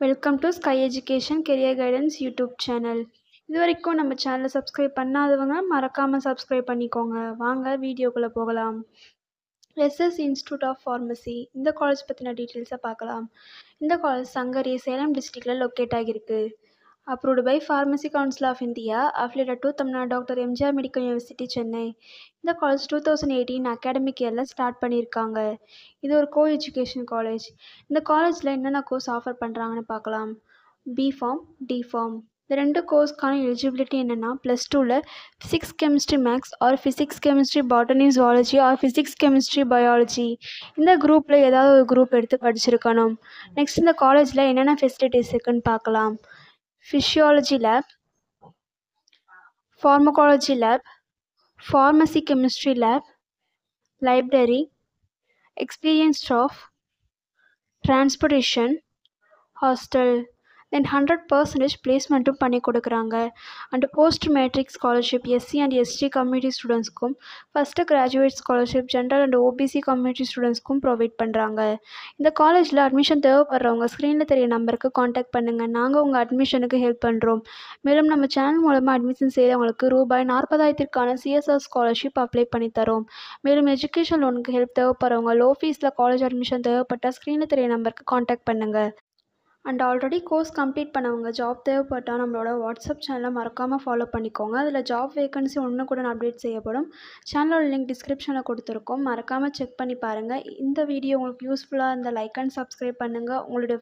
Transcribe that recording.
Welcome to sky education career guidance YouTube channel. இது வரைக்கும் நம்ம சேனலை சப்ஸ்கிரைப் பண்ணாதவங்க மறக்காமல் சப்ஸ்கிரைப் பண்ணிக்கோங்க. வாங்க வீடியோக்குள்ளே போகலாம். எஸ்எஸ் இன்ஸ்டியூட் ஆஃப் ஃபார்மசி இந்த காலேஜ் பற்றின டீட்டெயில்ஸை பார்க்கலாம். இந்த காலேஜ் சங்கரி சேலம் டிஸ்ட்ரிக்டில் லொக்கேட் ஆகியிருக்கு. Approved by pharmacy council of India, affiliated to Tamil Nadu doctor MGR medical university Chennai. இந்த காலேஜ் 2018 அகாடமிக் இயரில் ஸ்டார்ட் பண்ணியிருக்காங்க. இது ஒரு கோ எஜுகேஷன் காலேஜ். இந்த காலேஜில் என்னென்ன கோர்ஸ் ஆஃபர் பண்ணுறாங்கன்னு பார்க்கலாம். பிஃபார்ம், டிஃபார்ம் இந்த ரெண்டு கோர்ஸ்க்கான எலிஜிபிலிட்டி என்னென்னா, +2ல் physics chemistry maths or physics chemistry botany zoology or physics chemistry biology இந்த குரூப்பில் ஏதாவது ஒரு குரூப் எடுத்து படிச்சிருக்கணும். நெக்ஸ்ட் இந்த காலேஜில் என்னென்ன ஃபெசிலிட்டிஸ் இருக்குன்னு பார்க்கலாம். Physiology lab, pharmacology lab, pharmacy chemistry lab, library, experienced staff, transportation, hostel, then 100% பிளேஸ்மெண்ட்டும் பண்ணி கொடுக்குறாங்க. And post matric scholarship SC and ST community ஸ்டூடெண்ட்ஸ்க்கும், first graduate scholarship general and OBC community ஸ்டூடெண்ட்ஸ்க்கும் ப்ரொவைட் பண்ணுறாங்க. இந்த காலேஜில் அட்மிஷன் தேவைப்படுறவங்க ஸ்க்ரீனில் தெரிய நம்பருக்கு காண்டாக்ட் பண்ணுங்கள். நாங்கள் உங்கள் அட்மிஷனுக்கு ஹெல்ப் பண்ணுறோம். மேலும் நம்ம சேனல் மூலமாக அட்மிஷன் செய்கிறவங்களுக்கு ரூபாய் 40,000க்கான சிஎஸ்ஆர் ஸ்காலர்ஷிப் அப்ளை பண்ணி தரோம். மேலும் எஜுகேஷன் லோனுக்கு ஹெல்ப் தேவைப்படுறவங்க லோ ஃபீஸில் காலேஜ் அட்மிஷன் தேவைப்பட்டால் ஸ்க்ரீனில் தெரிய நம்பருக்கு காண்டாக்ட் பண்ணுங்கள். அண்ட் ஆல்ரெடி கோர்ஸ் கம்ப்ளீட் பண்ணவங்க ஜாப் தேவைப்பட்டால் நம்மளோட வாட்ஸ்அப் சேனலை மறக்காமல் ஃபாலோ பண்ணிக்கோங்க. அதில் ஜாப் வேகன்சி கூட அப்டேட் செய்யப்படும். சேனலோட லிங்க் டிஸ்கிரிப்ஷனில் கொடுத்துருக்கோம், மறக்காமல் செக் பண்ணி பாருங்கள். இந்த வீடியோ உங்களுக்கு யூஸ்ஃபுல்லாக இருந்தால் லைக் அண்ட் சப்ஸ்கிரைப் பண்ணுங்கள். உங்களுடைய